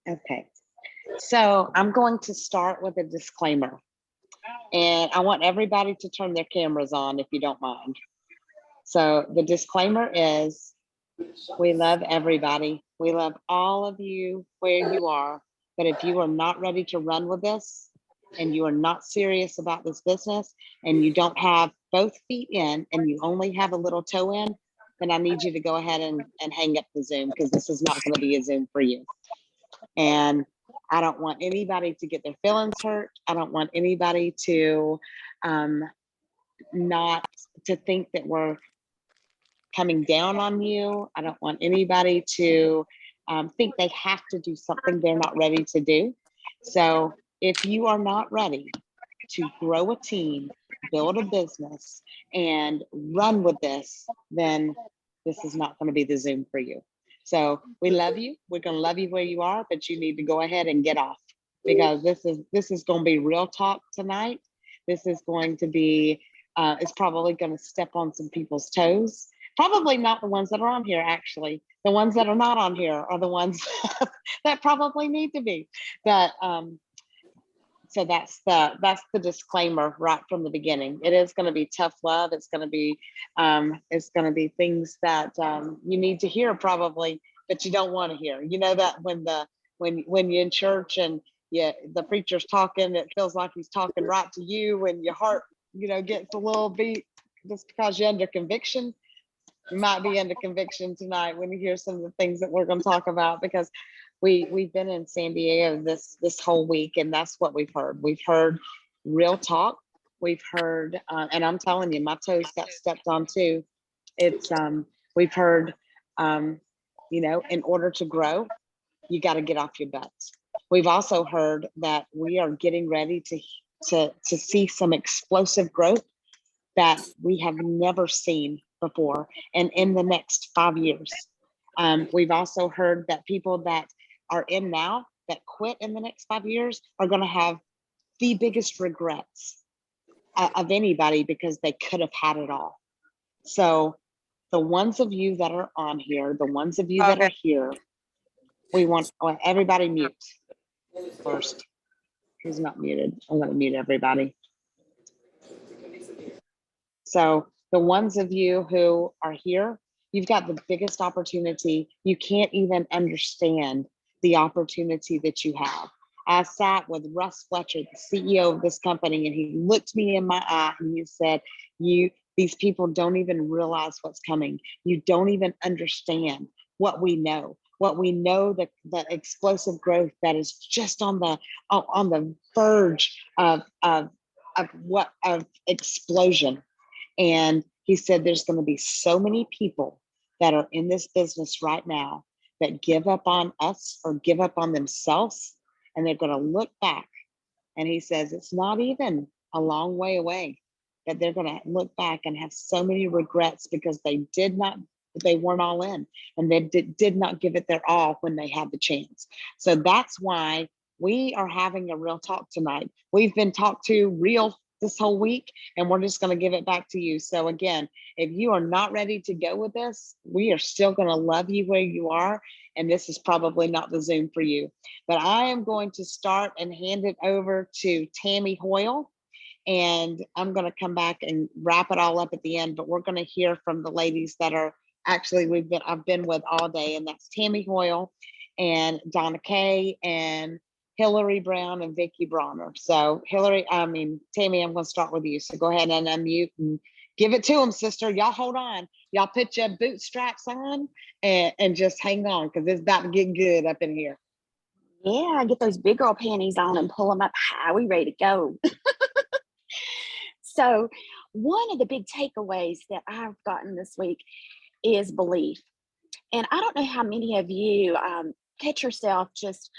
Okay. So I'm going to start with a disclaimer, and I want everybody to turn their cameras on if you don't mind. So the disclaimer is we love everybody. We love all of you where you are. But if you are not ready to run with this and you are not serious about this business and you don't have both feet in and you only have a little toe in, then I need you to go ahead and hang up the Zoom, because this is not going to be a Zoom for you. And I don't want anybody to get their feelings hurt. I don't want anybody to not to think that we're coming down on you. I don't want anybody to think they have to do something they're not ready to do. So if you are not ready to grow a team, build a business, and run with this, then this is not going to be the Zoom for you. So we love you. We're going to love you where you are, but you need to go ahead and get off, because this is going to be real talk tonight. This is going to be, it's probably going to step on some people's toes. Probably not the ones that are on here, actually. The ones that are not on here are the ones that probably need to be. But so that's the disclaimer right from the beginning. It is going to be tough love. It's going to be things that you need to hear probably, but you don't want to hear. You know that when you're in church and the preacher's talking, it feels like he's talking right to you, and your heart gets a little beat just because you're under conviction. You might be under conviction tonight when you hear some of the things that we're going to talk about, because we've been in San Diego this whole week, and that's what we've heard. We've heard real talk. We've heard, and I'm telling you, my toes got stepped on too. It's we've heard, in order to grow, you got to get off your butts. We've also heard that we are getting ready to see some explosive growth that we have never seen before, and in the next 5 years. We've also heard that people that are in now that quit in the next 5 years are going to have the biggest regrets of anybody, because they could have had it all. So the ones of you that are on here, the ones of you that are here, we want everybody mute first. Who's not muted? I'm going to mute everybody. So the ones of you who are here, you've got the biggest opportunity. You can't even understand the opportunity that you have. I sat with Russ Fletcher, the CEO of this company, and he looked me in my eye and he said, these people don't even realize what's coming. You don't even understand what we know. The explosive growth that is just on the verge of explosion. And he said, there's going to be so many people that are in this business right now that give up on us or give up on themselves, and they're going to look back. And he says, it's not even a long way away that they're going to look back and have so many regrets, because they weren't all in, and they did not give it their all when they had the chance. So that's why we are having a real talk tonight. We've been talked to real this whole week, and we're just going to give it back to you. So again, if you are not ready to go with this, we are still going to love you where you are, and this is probably not the Zoom for you. But I am going to start and hand it over to Tammy Hoyle, and I'm going to come back and wrap it all up at the end. But we're going to hear from the ladies that are actually I've been with all day, and that's Tammy Hoyle and Donna Kay and Hillary Brown and Vicki Bronner. So Tammy, I'm going to start with you. So go ahead and unmute and give it to them, sister. Y'all hold on. Y'all put your bootstraps on and just hang on, because it's about to get good up in here. Yeah, get those big girl panties on and pull them up high. We ready to go. So one of the big takeaways that I've gotten this week is belief. And I don't know how many of you catch yourself just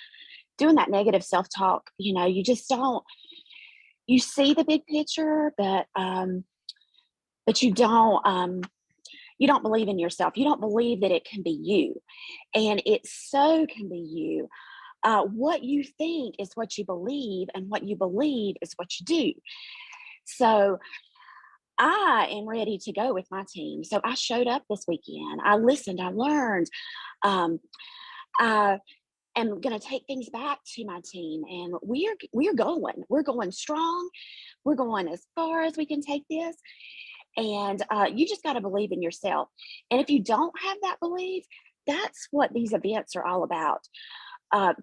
doing that negative self-talk. You just don't, you see the big picture, but you don't believe in yourself. You don't believe that it can be you. And it so can be you. What you think is what you believe, and what you believe is what you do. So I am ready to go with my team. So I showed up this weekend. I listened, I learned, and am going to take things back to my team, and we're going strong. We're going as far as we can take this. And you just got to believe in yourself. And if you don't have that belief, that's what these events are all about.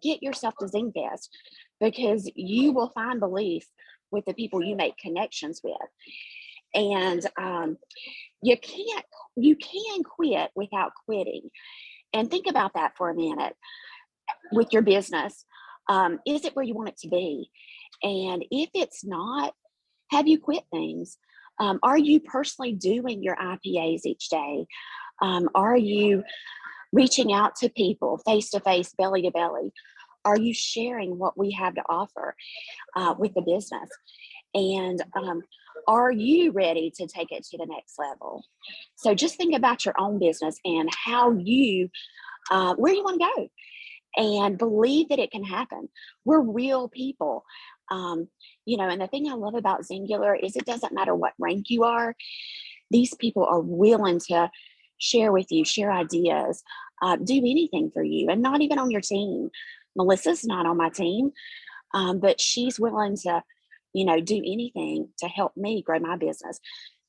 Get yourself to ZingFest, because you will find belief with the people you make connections with. And you can quit without quitting. And think about that for a minute with your business. Is it where you want it to be? And if it's not, have you quit things? Are you personally doing your IPAs each day? Are you reaching out to people face to face, belly to belly? Are you sharing what we have to offer with the business? And are you ready to take it to the next level? So just think about your own business and how you, where you want to go, and believe that it can happen. We're real people. And the thing I love about Singular is it doesn't matter what rank you are. These people are willing to share with you, share ideas, do anything for you, and not even on your team. Melissa's not on my team, but she's willing to, do anything to help me grow my business.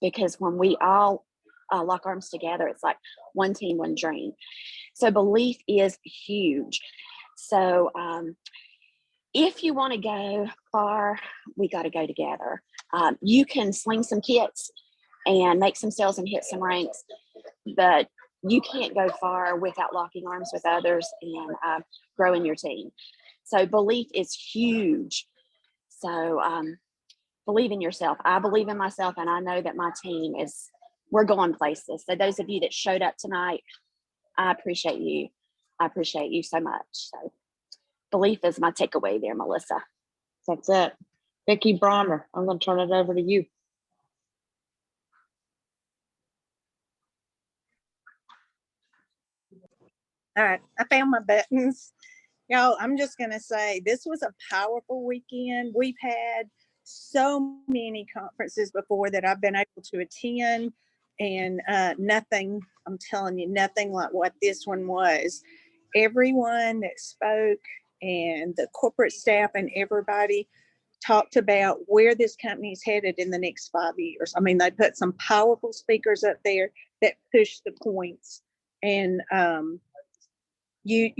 Because when we all lock arms together, it's like one team, one dream. So belief is huge. So if you want to go far, we got to go together. You can sling some kits and make some sales and hit some ranks, but you can't go far without locking arms with others and growing your team. So belief is huge. So believe in yourself. I believe in myself, and I know that my team we're going places. So those of you that showed up tonight, I appreciate you. I appreciate you so much. So belief is my takeaway there, Melissa. That's it. Vicki Bronner, I'm going to turn it over to you. All right, I found my buttons. Y'all, I'm just going to say this was a powerful weekend. We've had so many conferences before that I've been able to attend, and nothing, I'm telling you, nothing like what this one was. Everyone that spoke and the corporate staff and everybody talked about where this company is headed in the next 5 years. I mean, they put some powerful speakers up there that pushed the points, and you've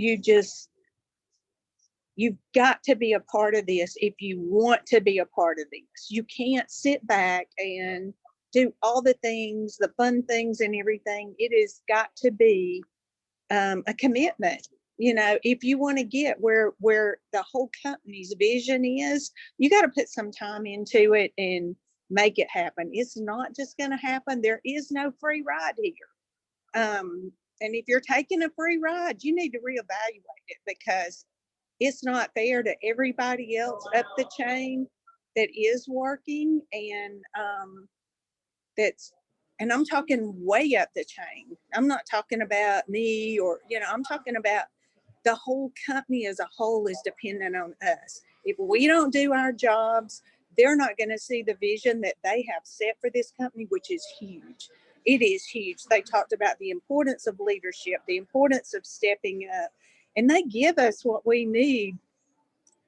got to be a part of this if you want to be a part of this. You can't sit back and do all the things, the fun things and everything. It has got to be a commitment. If you want to get where the whole company's vision is, you got to put some time into it and make it happen. It's not just going to happen. There is no free ride here. And if you're taking a free ride, you need to reevaluate it, because it's not fair to everybody else up the chain that is working, and and I'm talking way up the chain. I'm not talking about me, or I'm talking about the whole company as a whole is dependent on us. If we don't do our jobs, they're not going to see the vision that they have set for this company, which is huge. It is huge. They talked about the importance of leadership, the importance of stepping up, and they give us what we need.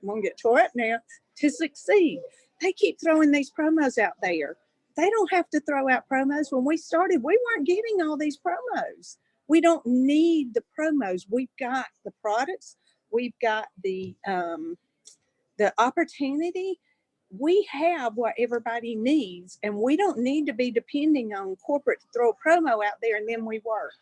I'm going to get to it now, to succeed. They keep throwing these promos out there. They don't have to throw out promos. When we started, we weren't getting all these promos. We don't need the promos. We've got the products. We've got the opportunity. We have what everybody needs, and we don't need to be depending on corporate to throw a promo out there and then we work.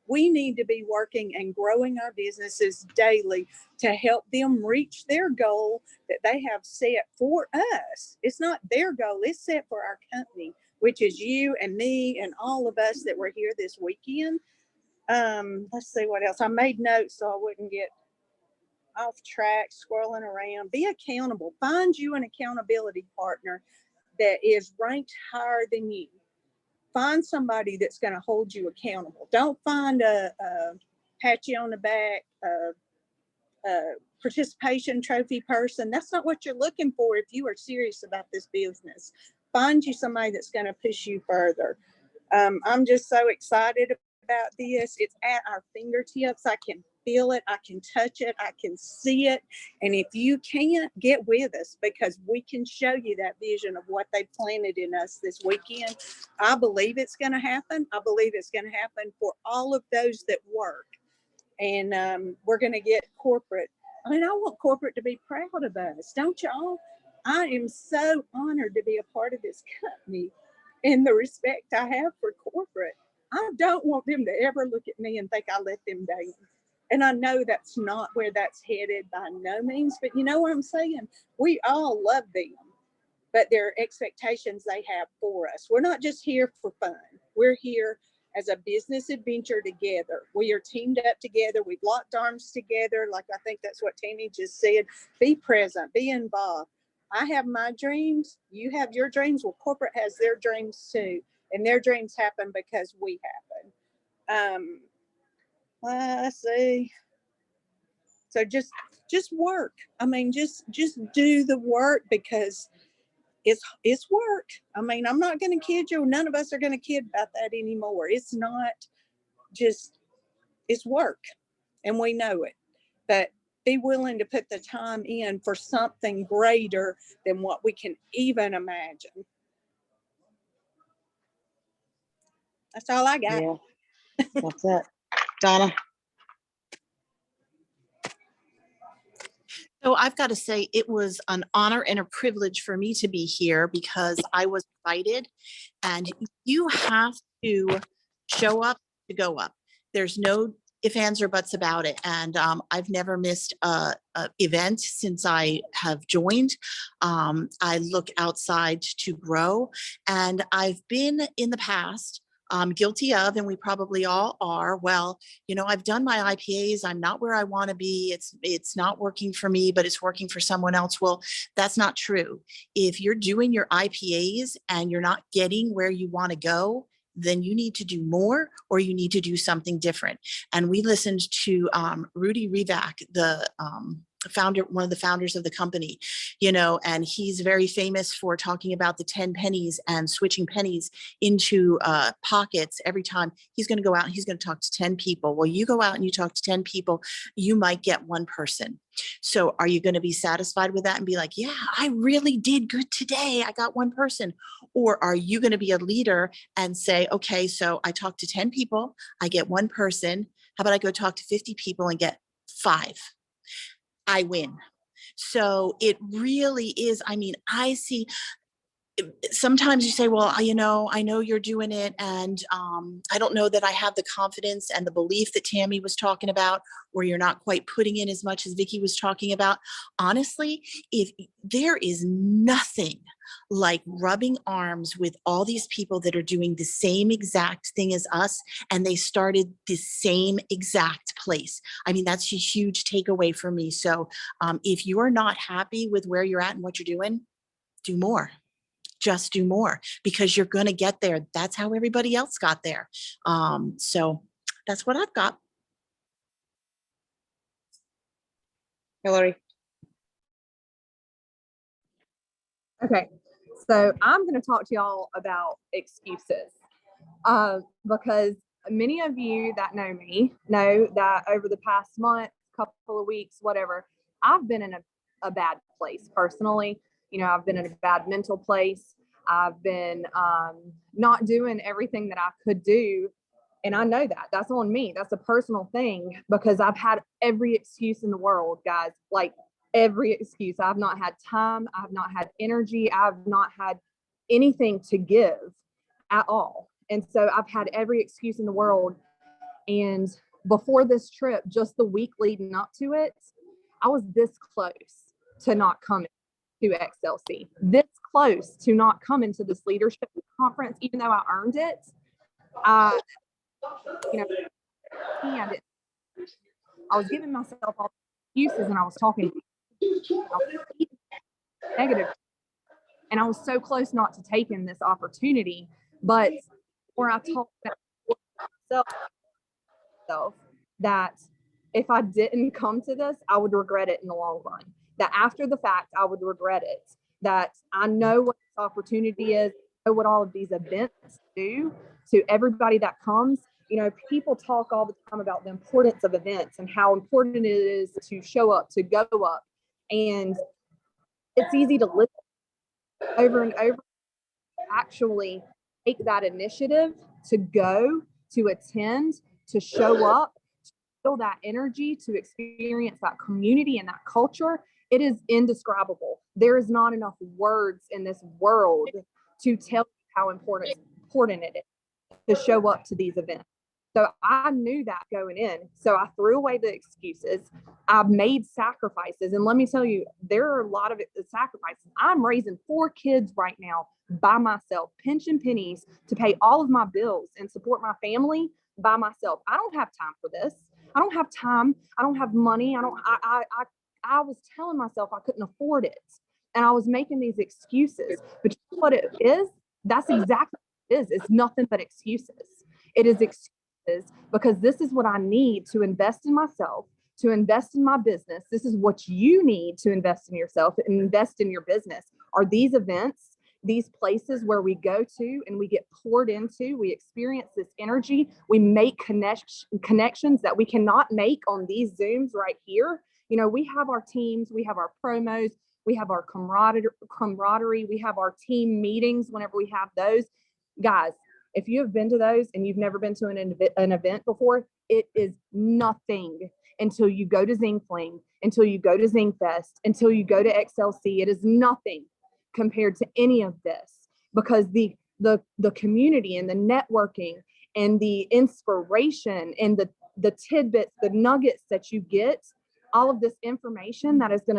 We need to be working and growing our businesses daily to help them reach their goal that they have set for us. It's not their goal, it's set for our company, which is you and me and all of us that were here this weekend. Let's see what else. I made notes so I wouldn't get off track, scrolling around. Be accountable. Find you an accountability partner that is ranked higher than you. Find somebody that's going to hold you accountable. Don't find a pat you on the back, participation trophy person. That's not what you're looking for if you are serious about this business. Find you somebody that's going to push you further. I'm just so excited about this. It's at our fingertips. I can feel it, I can touch it, I can see it. And if you can't, get with us, because we can show you that vision of what they planted in us this weekend. I believe it's going to happen. I believe it's going to happen for all of those that work. And we're going to get corporate. I mean, I want corporate to be proud of us, don't y'all? I am so honored to be a part of this company and the respect I have for corporate. I don't want them to ever look at me and think I let them down. And I know that's not where that's headed by no means, but you know what I'm saying? We all love them, but there are expectations they have for us. We're not just here for fun. We're here as a business adventure together. We are teamed up together. We've locked arms together. Like, I think that's what Tammy just said. Be present, be involved. I have my dreams. You have your dreams. Well, corporate has their dreams too. And their dreams happen because we happen. Let's see. So just work. I mean, just do the work, because it's work. I mean, I'm not going to kid you. None of us are going to kid about that anymore. It's not just, it's work, and we know it. But be willing to put the time in for something greater than what we can even imagine. That's all I got. Yeah, that's it. Donna? So I've got to say, it was an honor and a privilege for me to be here, because I was invited, and you have to show up to go up. There's no ifs, ands, or buts about it. And I've never missed a event since I have joined. I look outside to grow, and I've been in the past guilty of, and we probably all are. Well, you know, I've done my IPAs. I'm not where I want to be. It's not working for me, but it's working for someone else. Well, that's not true. If you're doing your IPAs and you're not getting where you want to go, then you need to do more, or you need to do something different. And we listened to Rudy Rivak, the founder, one of the founders of the company, you know, and he's very famous for talking about the 10 pennies and switching pennies into pockets every time. He's going to go out and he's going to talk to 10 people. Well, you go out and you talk to 10 people, you might get one person. So are you going to be satisfied with that and be like, yeah, I really did good today, I got one person? Or are you going to be a leader and say, okay, so I talked to 10 people, I get one person. How about I go talk to 50 people and get 5? I win. So it really is. I mean, I see, sometimes you say, well, you know, I know you're doing it, and I don't know that I have the confidence and the belief that Tammy was talking about, or you're not quite putting in as much as Vicki was talking about. Honestly, if there is nothing like rubbing arms with all these people that are doing the same exact thing as us, and they started the same exact place. I mean, that's a huge takeaway for me. So if you're not happy with where you're at and what you're doing, do more. Just do more, because you're going to get there. That's how everybody else got there. So that's what I've got. Hillary? Okay, so I'm going to talk to y'all about excuses, because many of you that know me know that over the past month, couple of weeks, whatever, I've been in a bad place personally. You know, I've been in a bad mental place. I've been not doing everything that I could do. And I know that that's on me. That's a personal thing, because I've had every excuse in the world, guys, like every excuse. I've not had time. I've not had energy. I've not had anything to give at all. And so I've had every excuse in the world. And before this trip, just the week leading up to it, I was this close to not coming to XLC, this close to not coming to this leadership conference, even though I earned it. You know, and I was giving myself all excuses, and I was talking negative, and I was so close not to taking this opportunity. But where I told myself that if I didn't come to this, I would regret it in the long run. That after the fact, I would regret it. That I know what this opportunity is, I know what all of these events do to everybody that comes. You know, people talk all the time about the importance of events and how important it is to show up, to go up. And it's easy to listen over and over, actually take that initiative to go, to attend, to show up, to feel that energy, to experience that community and that culture. It is indescribable. There is not enough words in this world to tell you how important it is to show up to these events. So I knew that going in. So I threw away the excuses. I made sacrifices. And let me tell you, there are a lot of sacrifices. I'm raising 4 kids right now by myself, pinching pennies to pay all of my bills and support my family by myself. I don't have time for this. I don't have time. I don't have money. I was telling myself I couldn't afford it. And I was making these excuses. But you know what it is? That's exactly what it is. It's nothing but excuses. It is excuses because this is what I need to invest in myself, to invest in my business. This is what you need to invest in yourself and invest in your business. Are these events, these places where we go to and we get poured into, we experience this energy, we make connections that we cannot make on these Zooms right here. You know, we have our teams, we have our promos, we have our camaraderie, we have our team meetings whenever we have those. Guys, if you have been to those and you've never been to an event before, it is nothing until you go to Zing Fling, until you go to Zing Fest, until you go to XLC. It is nothing compared to any of this, because the community and the networking and the inspiration and the tidbits, the nuggets that you get, all of this information that is going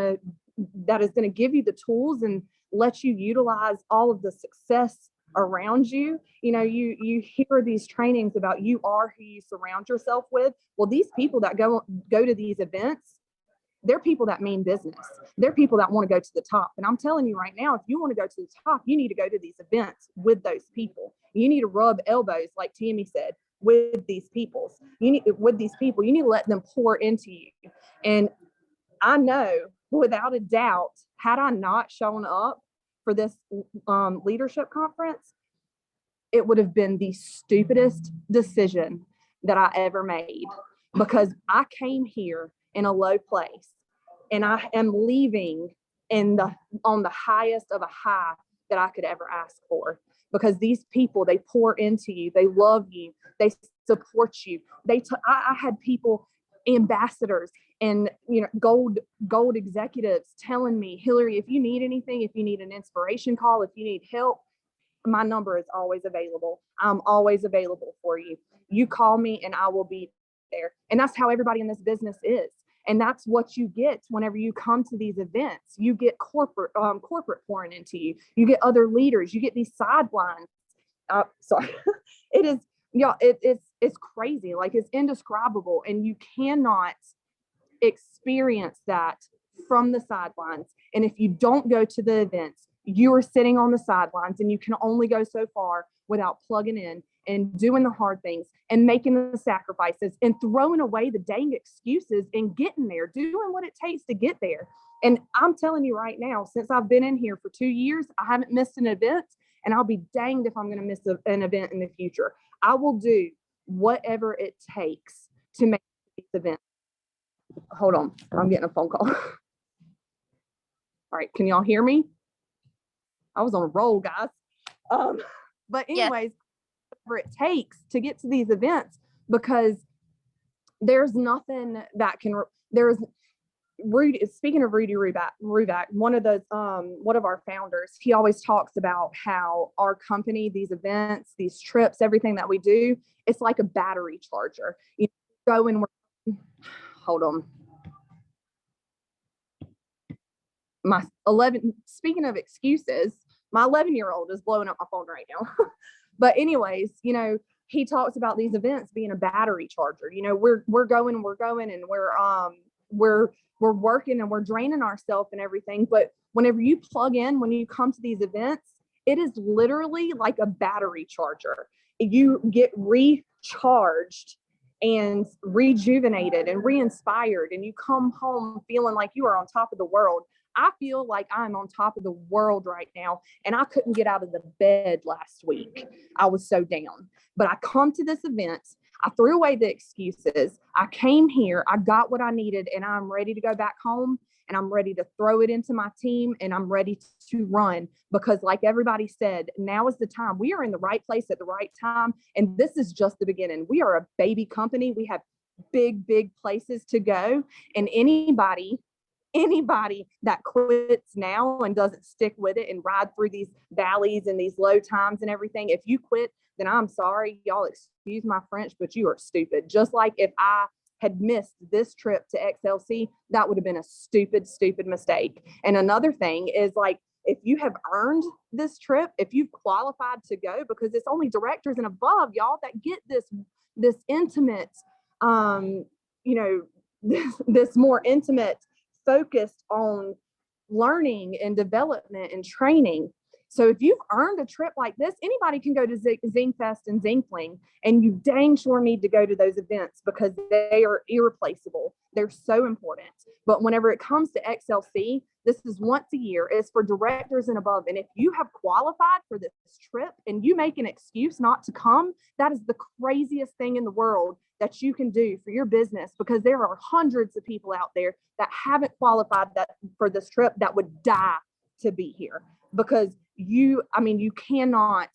to give you the tools and let you utilize all of the success around you. You know, you hear these trainings about you are who you surround yourself with. Well, these people that go to these events, they're people that mean business. They're people that want to go to the top. And I'm telling you right now, if you want to go to the top, you need to go to these events with those people. You need to rub elbows, like Tammy said, with these people. You need to let them pour into you. And I know without a doubt, had I not shown up for this leadership conference, it would have been the stupidest decision that I ever made, because I came here in a low place and I am leaving on the highest of a high that I could ever ask for, because these people, they pour into you, they love you, they support you. I had people, ambassadors and, you know, gold executives telling me, Hillary, if you need anything, if you need an inspiration call, if you need help, my number is always available. I'm always available for you. You call me and I will be there. And that's how everybody in this business is. And that's what you get whenever you come to these events. You get corporate pouring into you. You get other leaders. You get these sidelines. Sorry, it is, you know, it's crazy. Like, it's indescribable, and you cannot experience that from the sidelines. And if you don't go to the events, you are sitting on the sidelines, and you can only go so far without plugging in and doing the hard things and making the sacrifices and throwing away the dang excuses and getting there, doing what it takes to get there. And I'm telling you right now, since I've been in here for 2 years, I haven't missed an event, and I'll be danged if I'm going to miss an event in the future. I will do whatever it takes to make this event. Hold on, I'm getting a phone call. All right, can y'all hear me? I was on a roll, guys. But anyways, whatever it takes to get to these events, because there's nothing that can, there's Rudy, speaking of Rudy Ruback, one of our founders, he always talks about how our company, these events, these trips, everything that we do, it's like a battery charger. You go and hold on. Speaking of excuses, my 11-year-old is blowing up my phone right now. But anyways, you know, he talks about these events being a battery charger. You know, we're going and we're working and we're draining ourselves and everything. But whenever you plug in, when you come to these events, it is literally like a battery charger. You get recharged and rejuvenated and re-inspired, and you come home feeling like you are on top of the world. I feel like I'm on top of the world right now, and I couldn't get out of the bed last week. I was so down. But I come to this event I threw away the excuses. I came here, I got what I needed, and I'm ready to go back home, and I'm ready to throw it into my team, and I'm ready to run, because like everybody said, now is the time. We are in the right place at the right time. And this is just the beginning. We are a baby company. We have big, big places to go. And anybody that quits now and doesn't stick with it and ride through these valleys and these low times and everything, if you quit, then I'm sorry, y'all, excuse my French, but you are stupid. Just like if I had missed this trip to XLC, that would have been a stupid, stupid mistake. And another thing is, like, if you have earned this trip, if you've qualified to go, because it's only directors and above, y'all, that get this intimate, this more intimate focused on learning and development and training. So if you've earned a trip like this, anybody can go to Zingfest and Zingfling, and you dang sure need to go to those events because they are irreplaceable. They're so important. But whenever it comes to XLC, this is once a year. It's for directors and above. And if you have qualified for this trip and you make an excuse not to come, that is the craziest thing in the world that you can do for your business, because there are hundreds of people out there that haven't qualified for this trip that would die to be here, because you cannot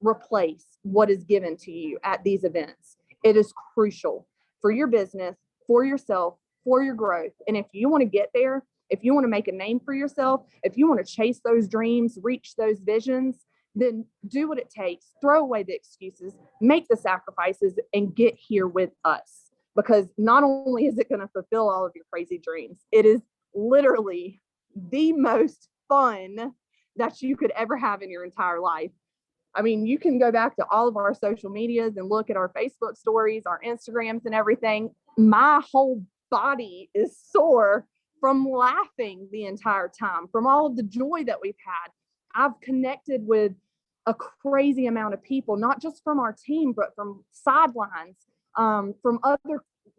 replace what is given to you at these events. It is crucial for your business, for yourself, for your growth. And if you want to get there, if you want to make a name for yourself, if you want to chase those dreams, reach those visions, then do what it takes. Throw away the excuses, make the sacrifices, and get here with us. Because not only is it going to fulfill all of your crazy dreams, it is literally the most fun that you could ever have in your entire life. I mean, you can go back to all of our social medias and look at our Facebook stories, our Instagrams and everything. My whole body is sore from laughing the entire time, from all of the joy that we've had. I've connected with a crazy amount of people, not just from our team, but from sidelines, from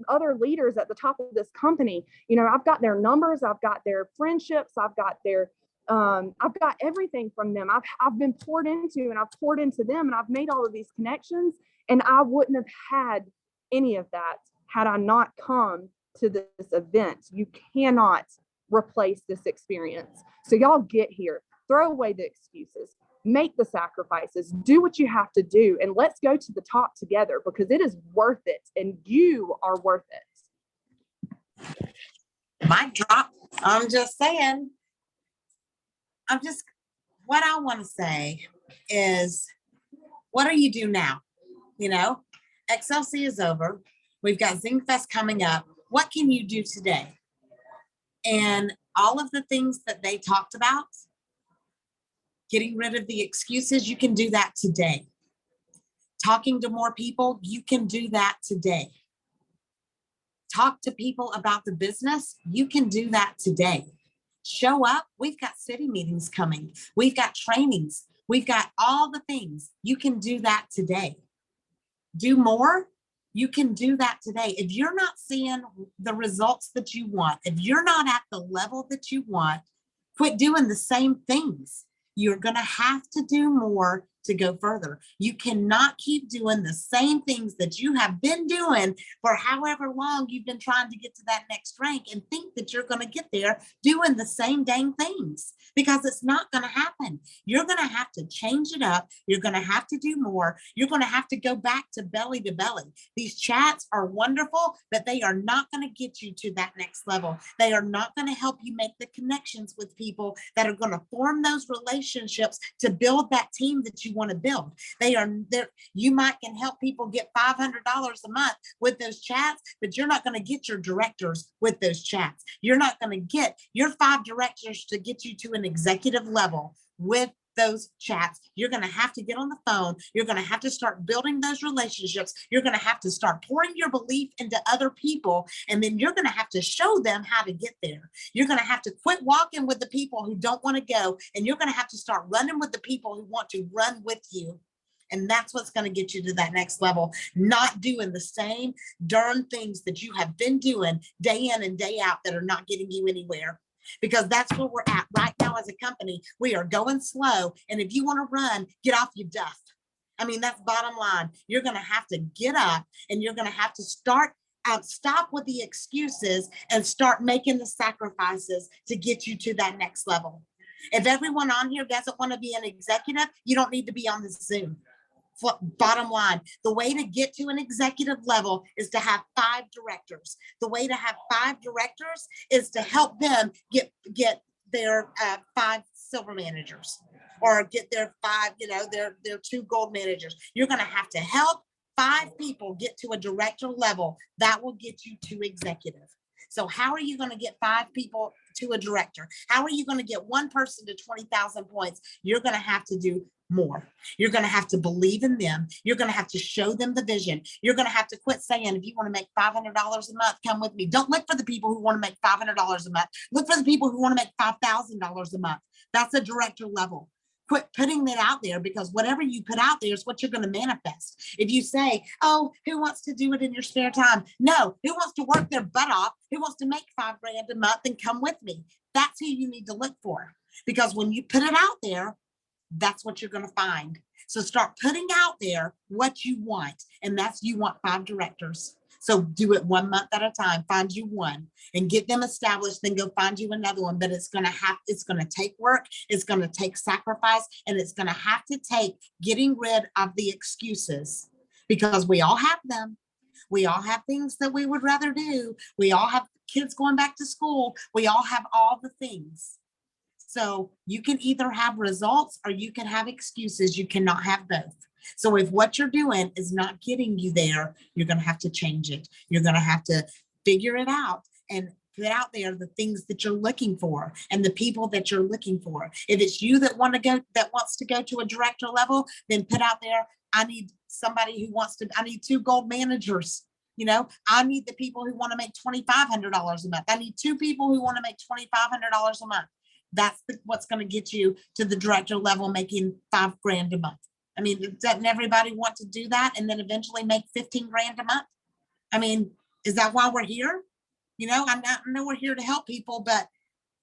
other leaders at the top of this company. You know, I've got their numbers, I've got their friendships, I've got everything from them. I've been poured into, and I've poured into them, and I've made all of these connections, and I wouldn't have had any of that had I not come to this event. You cannot replace this experience. So y'all get here, throw away the excuses, make the sacrifices, do what you have to do, and let's go to the top together, because it is worth it, and you are worth it. Mic drop. I'm just saying. What I want to say is, what do you do now? You know, XLC is over. We've got Zingfest coming up. What can you do today? And all of the things that they talked about, getting rid of the excuses, you can do that today. Talking to more people, you can do that today. Talk to people about the business, you can do that today. Show up. We've got city meetings coming. We've got trainings. We've got all the things. You can do that today. Do more. You can do that today. If you're not seeing the results that you want, if you're not at the level that you want, quit doing the same things. You're going to have to do more to go further. You cannot keep doing the same things that you have been doing for however long you've been trying to get to that next rank and think that you're going to get there doing the same dang things, because it's not going to happen. You're going to have to change it up. You're going to have to do more. You're going to have to go back to belly. These chats are wonderful, but they are not going to get you to that next level. They are not going to help you make the connections with people that are going to form those relationships to build that team that you want to build. They are there. You might can help people get $500 a month with those chats, but you're not going to get your directors with those chats. You're not going to get your 5 directors to get you to an executive level with those chats. You're going to have to get on the phone. You're going to have to start building those relationships. You're going to have to start pouring your belief into other people. And then you're going to have to show them how to get there. You're going to have to quit walking with the people who don't want to go. And you're going to have to start running with the people who want to run with you. And that's what's going to get you to that next level, not doing the same darn things that you have been doing day in and day out that are not getting you anywhere. Because that's where we're at right now as a company. We are going slow. And if you want to run, get off your duff. I mean, that's bottom line. You're going to have to get up and you're going to have to stop with the excuses and start making the sacrifices to get you to that next level. If everyone on here doesn't want to be an executive, you don't need to be on the Zoom. Bottom line, the way to get to an executive level is to have 5 directors. The way to have 5 directors is to help them get their 5 silver managers, or get their 5, their 2 gold managers. You're going to have to help 5 people get to a director level. That will get you to executive. So how are you going to get 5 people to a director? How are you going to get one person to 20,000 points? You're going to have to do more. You're going to have to believe in them. You're going to have to show them the vision. You're going to have to quit saying, if you want to make $500 a month, come with me. Don't look for the people who want to make $500 a month. Look for the people who want to make $5,000 a month. That's a director level. Quit putting that out there, because whatever you put out there is what you're going to manifest. If you say, oh, who wants to do it in your spare time? No, who wants to work their butt off? Who wants to make $5 grand a month and come with me? That's who you need to look for, because when you put it out there, that's what you're going to find. So start putting out there what you want. And that's, you want 5 directors. So do it 1 month at a time. Find you one and get them established, then go find you another one. But it's going to take work. It's going to take sacrifice, and it's going to have to take getting rid of the excuses, because we all have them. We all have things that we would rather do. We all have kids going back to school. We all have all the things. So you can either have results or you can have excuses. You cannot have both. So if what you're doing is not getting you there, you're going to have to change it. You're going to have to figure it out and put out there the things that you're looking for and the people that you're looking for. If it's you that wants to go to a director level, then put out there, I need somebody I need 2 gold managers. I need the people who want to make $2,500 a month. I need 2 people who want to make $2,500 a month. That's what's going to get you to the director level, making $5 grand a month. I mean, doesn't everybody want to do that and then eventually make 15 grand a month? I mean, is that why we're here? I know we're here to help people, but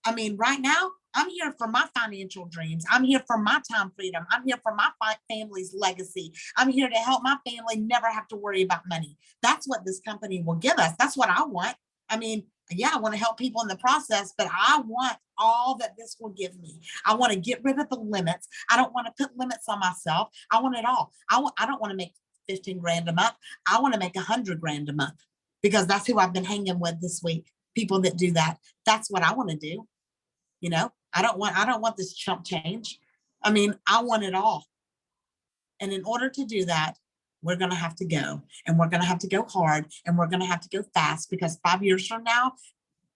I mean, right now, I'm here for my financial dreams. I'm here for my time freedom. I'm here for my family's legacy. I'm here to help my family never have to worry about money. That's what this company will give us. That's what I want. I mean, yeah, I want to help people in the process, but I want all that this will give me. I want to get rid of the limits. I don't want to put limits on myself. I want it all. I don't want to make 15 grand a month. I want to make 100 grand a month, because that's who I've been hanging with this week. People that do that. That's what I want to do. I don't want this chump change. I mean, I want it all. And in order to do that, we're going to have to go, and we're going to have to go hard, and we're going to have to go fast, because 5 years from now,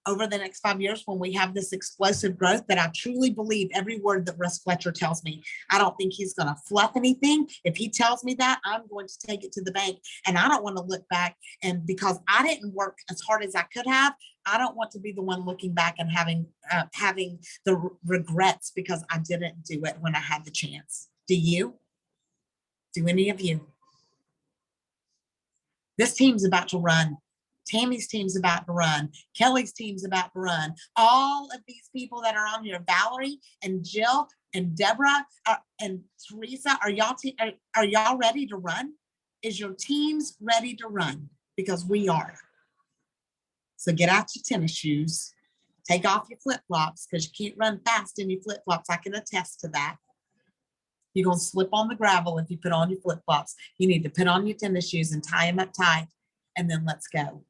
over the next 5 years, when we have this explosive growth that I truly believe every word that Russ Fletcher tells me, I don't think he's going to fluff anything. If he tells me that, I'm going to take it to the bank. And I don't want to look back, and because I didn't work as hard as I could have, I don't want to be the one looking back and having the regrets because I didn't do it when I had the chance. Do you? Do any of you? This team's about to run. Tammy's team's about to run. Kelly's team's about to run. All of these people that are on here, Valerie and Jill and Deborah and Teresa, are y'all ready to run? Is your teams ready to run? Because we are. So get out your tennis shoes. Take off your flip-flops, because you can't run fast in your flip-flops. I can attest to that. You're going to slip on the gravel if you put on your flip-flops. You need to put on your tennis shoes and tie them up tight, and then let's go.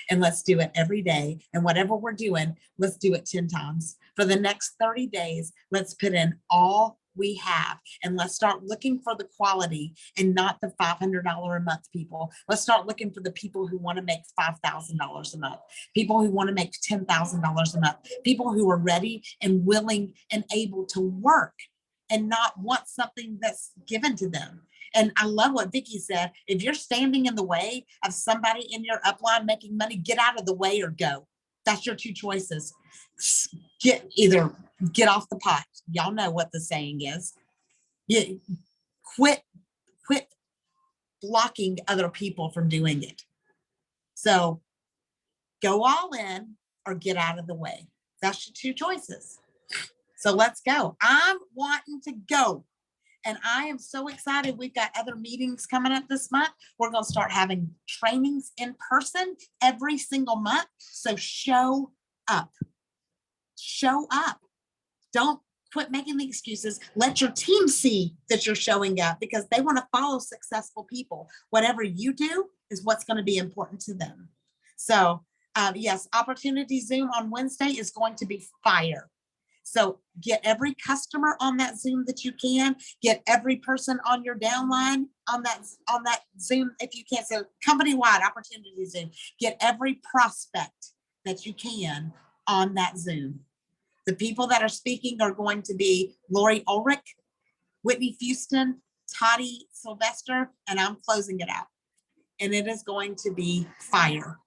And let's do it every day. And whatever we're doing, let's do it 10 times. For the next 30 days, let's put in all we have. And let's start looking for the quality and not the $500 a month people. Let's start looking for the people who want to make $5,000 a month, people who want to make $10,000 a month, people who are ready and willing and able to work and not want something that's given to them. And I love what Vicki said. If you're standing in the way of somebody in your upline making money, get out of the way or go. That's your 2 choices. Either get off the pot. Y'all know what the saying is. Quit blocking other people from doing it. So go all in or get out of the way. That's your 2 choices. So let's go. I'm wanting to go. And I am so excited. We've got other meetings coming up this month. We're going to start having trainings in person every single month. So show up. Show up. Don't quit making the excuses. Let your team see that you're showing up, because they want to follow successful people. Whatever you do is what's going to be important to them. So yes, Opportunity Zoom on Wednesday is going to be fire. So get every customer on that Zoom that you can. Get every person on your downline on that Zoom if you can. So company-wide Opportunity Zoom. Get every prospect that you can on that Zoom. The people that are speaking are going to be Lori Ulrich, Whitney Houston, Toddy Sylvester, and I'm closing it out. And it is going to be fire.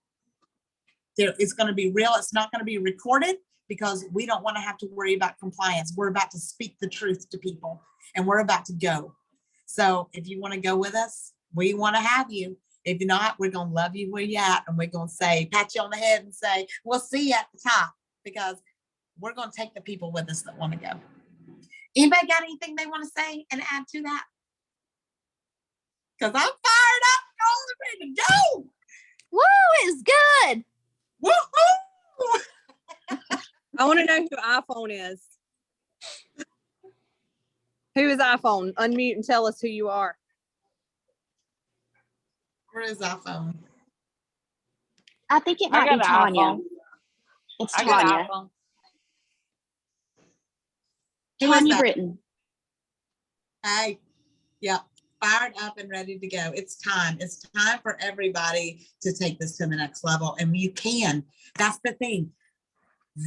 It's going to be real. It's not going to be recorded, because we don't want to have to worry about compliance. We're about to speak the truth to people, and we're about to go. So if you want to go with us, we want to have you. If you're not, we're going to love you where you're at. And we're going to say, pat you on the head and say, we'll see you at the top, because we're going to take the people with us that want to go. Anybody got anything they want to say and add to that? Because I'm fired up, I'm ready to go. Woo, it's good. Woohoo! I want to know who iPhone is. Who is iPhone? Unmute and tell us who you are. Where is our phone? I think it I might be got an Tanya. iPhone. It's I got an Tanya. iPhone. Who is Tanya that? Britton. Hey, yeah, fired up and ready to go. It's time. It's time for everybody to take this to the next level. And you can. That's the thing.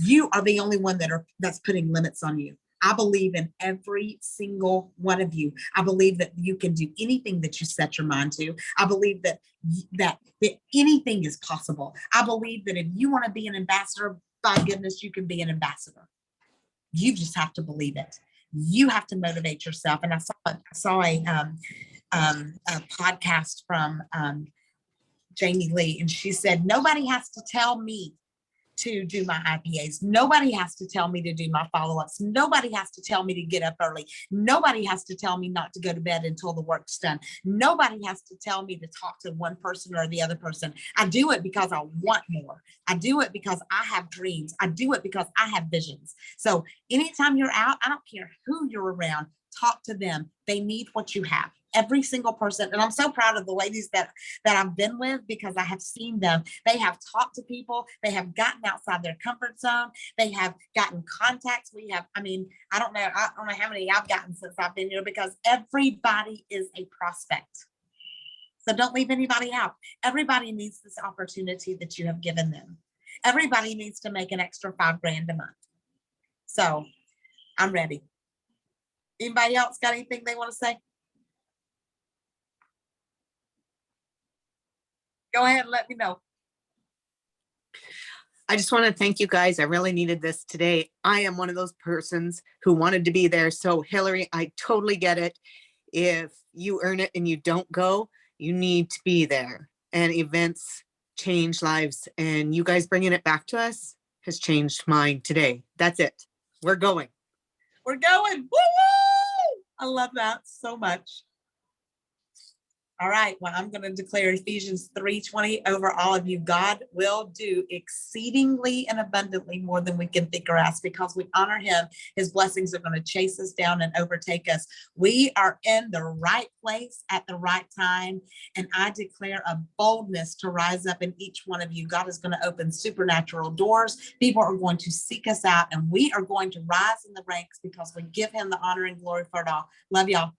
You are the only one that's putting limits on you. I believe in every single one of you. I believe that you can do anything that you set your mind to. I believe that anything is possible. I believe that if you want to be an ambassador, by goodness, you can be an ambassador. You just have to believe it. You have to motivate yourself. And I saw a podcast from Jamie Lee, and she said, nobody has to tell me to do my IPAs. Nobody has to tell me to do my follow-ups. Nobody has to tell me to get up early. Nobody has to tell me not to go to bed until the work's done. Nobody has to tell me to talk to one person or the other person. I do it because I want more. I do it because I have dreams. I do it because I have visions. So anytime you're out, I don't care who you're around, talk to them. They need what you have. Every single person. And I'm so proud of the ladies that I've been with, because I have seen them. They have talked to people. They have gotten outside their comfort zone. They have gotten contacts. I don't know how many I've gotten since I've been here, because everybody is a prospect. So don't leave anybody out. Everybody needs this opportunity that you have given them. Everybody needs to make an extra $5,000 a month. So I'm ready. Anybody else got anything they want to say? Go ahead and let me know. I just want to thank you guys. I really needed this today. I am one of those persons who wanted to be there. So Hillary, I totally get it. If you earn it and you don't go, you need to be there. And events change lives. And you guys bringing it back to us has changed mine today. That's it. We're going. We're going. Woo-woo! I love that so much. All right, well, I'm going to declare Ephesians 3:20 over all of you. God will do exceedingly and abundantly more than we can think or ask, because we honor him. His blessings are going to chase us down and overtake us. We are in the right place at the right time. And I declare a boldness to rise up in each one of you. God is going to open supernatural doors. People are going to seek us out, and we are going to rise in the ranks because we give him the honor and glory for it all. Love y'all.